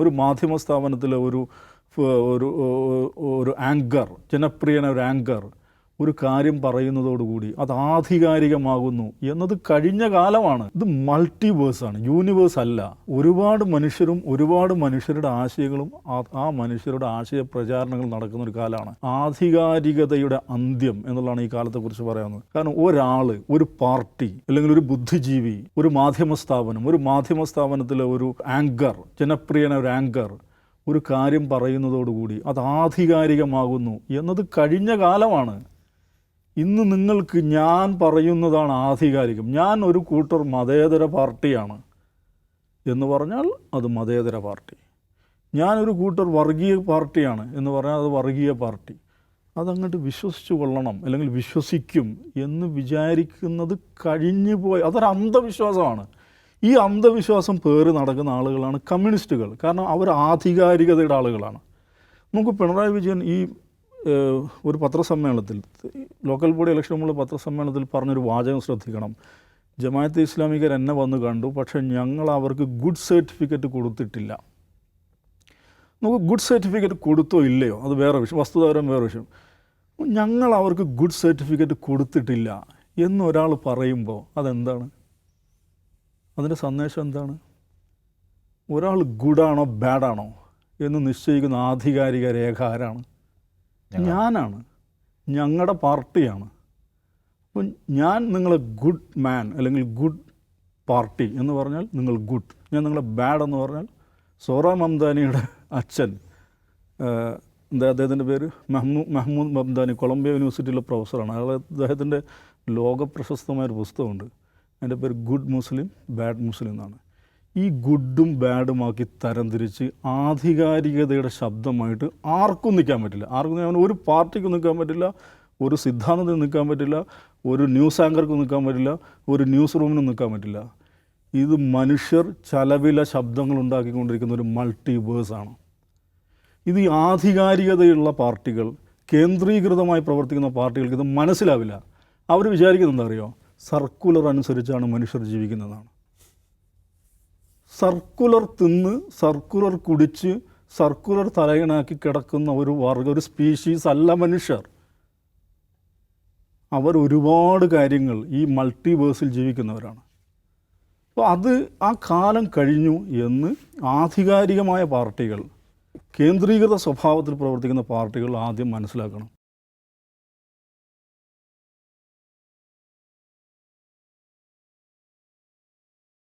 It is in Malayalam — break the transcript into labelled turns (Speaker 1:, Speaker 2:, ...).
Speaker 1: ഒരു മാധ്യമ സ്ഥാപനത്തിലെ ഒരു ഒരു ഒരു ആങ്കർ, ജനപ്രിയന ഒരു ആങ്കർ ഒരു കാര്യം പറയുന്നതോടുകൂടി അത് ആധികാരികമാകുന്നു എന്നത് കഴിഞ്ഞ കാലമാണ്. ഇത് മൾട്ടിവേഴ്സാണ്, യൂണിവേഴ്സ് അല്ല. ഒരുപാട് മനുഷ്യരും ഒരുപാട് മനുഷ്യരുടെ ആശയങ്ങളും ആ മനുഷ്യരുടെ ആശയ പ്രചാരണങ്ങൾ നടക്കുന്ന ഒരു കാലമാണ്. ആധികാരികതയുടെ അന്ത്യം എന്നുള്ളതാണ് ഈ കാലത്തെക്കുറിച്ച് പറയാവുന്നത്. കാരണം ഒരാൾ, ഒരു പാർട്ടി, അല്ലെങ്കിൽ ഒരു ബുദ്ധിജീവി, ഒരു മാധ്യമ സ്ഥാപനത്തിലെ ഒരു ആങ്കർ, ജനപ്രിയന ഒരു ആങ്കർ ഒരു കാര്യം പറയുന്നതോടുകൂടി അത് ആധികാരികമാകുന്നു എന്നത് കഴിഞ്ഞ കാലമാണ്. ഇന്ന് നിങ്ങൾക്ക് ഞാൻ പറയുന്നതാണ് ആധികാരികം. ഞാൻ ഒരു കൂട്ടർ മതേതര പാർട്ടിയാണ് എന്ന് പറഞ്ഞാൽ അത് മതേതര പാർട്ടി. ഞാനൊരു കൂട്ടർ വർഗീയ പാർട്ടിയാണ് എന്ന് പറഞ്ഞാൽ അത് വർഗീയ പാർട്ടി. അതങ്ങോട്ട് വിശ്വസിച്ചു കൊള്ളണം, അല്ലെങ്കിൽ വിശ്വസിക്കും എന്ന് വിചാരിക്കുന്നത് കഴിഞ്ഞു പോയി. അതൊരു അന്ധവിശ്വാസമാണ്. ഈ അന്ധവിശ്വാസം പേറി നടക്കുന്ന ആളുകളാണ് കമ്മ്യൂണിസ്റ്റുകൾ. കാരണം അവർ ആധികാരികതയുടെ ആളുകളാണ്. നമുക്ക് പിണറായി വിജയൻ ഈ ഒരു പത്രസമ്മേളനത്തിൽ, ലോക്കൽ ബോഡി ഇലക്ഷനുള്ള പത്രസമ്മേളനത്തിൽ പറഞ്ഞൊരു വാചകം ശ്രദ്ധിക്കണം. ജമാഅത്തെ ഇസ്ലാമികർ എന്നെ വന്ന് കണ്ടു, പക്ഷേ ഞങ്ങൾ അവർക്ക് ഗുഡ് സർട്ടിഫിക്കറ്റ് കൊടുത്തിട്ടില്ല. നമുക്ക് ഗുഡ് സർട്ടിഫിക്കറ്റ് കൊടുത്തോ ഇല്ലയോ അത് വേറെ വിഷയം, വസ്തുതാപരം വേറെ വിഷയം. ഞങ്ങൾ അവർക്ക് ഗുഡ് സർട്ടിഫിക്കറ്റ് കൊടുത്തിട്ടില്ല എന്നൊരാൾ പറയുമ്പോൾ അതെന്താണ്? അതിൻ്റെ സന്ദേശം എന്താണ്? ഒരാൾ ഗുഡാണോ ബാഡാണോ എന്ന് നിശ്ചയിക്കുന്ന ആധികാരിക രേഖ ആരാണ്? ഞാനാണ്, ഞങ്ങളുടെ പാർട്ടിയാണ്. അപ്പം ഞാൻ നിങ്ങളെ ഗുഡ് മാൻ അല്ലെങ്കിൽ ഗുഡ് പാർട്ടി എന്ന് പറഞ്ഞാൽ നിങ്ങൾ ഗുഡ്, ഞാൻ നിങ്ങളെ ബാഡ് എന്ന് പറഞ്ഞാൽ. സോറ മംദാനിയുടെ അച്ഛൻ, അദ്ദേഹത്തിൻ്റെ പേര് മെഹ്മൂദ് മംദാനി, കൊളംബിയ യൂണിവേഴ്സിറ്റിയിലെ പ്രൊഫസറാണ്. അദ്ദേഹത്തിൻ്റെ ലോകപ്രശസ്തമായൊരു പുസ്തകമുണ്ട്. അതിൻ്റെ പേര് ഗുഡ് മുസ്ലിം ബാഡ് മുസ്ലിം എന്നാണ്. ഈ ഗുഡും ബാഡുമാക്കി തരംതിരിച്ച് ആധികാരികതയുടെ ശബ്ദമായിട്ട് ആർക്കും നിൽക്കാൻ പറ്റില്ല. ഒരു പാർട്ടിക്കും നിൽക്കാൻ പറ്റില്ല, ഒരു സിദ്ധാന്തത്തിന് നിൽക്കാൻ പറ്റില്ല, ഒരു ന്യൂസ് ആങ്കർക്കും നിൽക്കാൻ പറ്റില്ല, ഒരു ന്യൂസ് റൂമിനും നിൽക്കാൻ പറ്റില്ല. ഇത് മനുഷ്യർ ചലവില ശബ്ദങ്ങൾ ഉണ്ടാക്കിക്കൊണ്ടിരിക്കുന്ന ഒരു മൾട്ടിവേഴ്സാണ്. ഇത് ഈ ആധികാരികതയുള്ള പാർട്ടികൾ, കേന്ദ്രീകൃതമായി പ്രവർത്തിക്കുന്ന പാർട്ടികൾക്ക് ഇത് മനസ്സിലാവില്ല. അവർ വിചാരിക്കുന്നത് എന്താ അറിയോ? സർക്കുലർ അനുസരിച്ചാണ് മനുഷ്യർ ജീവിക്കുന്നതാണ്. സർക്കുലർ തിന്ന്, സർക്കുലർ കുടിച്ച്, സർക്കുലർ തലയിണാക്കി കിടക്കുന്ന ഒരു സ്പീഷീസ് അല്ല മനുഷ്യർ. അവർ ഒരുപാട് കാര്യങ്ങൾ ഈ മൾട്ടിവേഴ്സിൽ ജീവിക്കുന്നവരാണ്. അപ്പോൾ ആ കാലം കഴിഞ്ഞു എന്ന് ആധികാരികമായ പാർട്ടികൾ, കേന്ദ്രീകൃത സ്വഭാവത്തിൽ പ്രവർത്തിക്കുന്ന പാർട്ടികൾ ആദ്യം മനസ്സിലാക്കണം.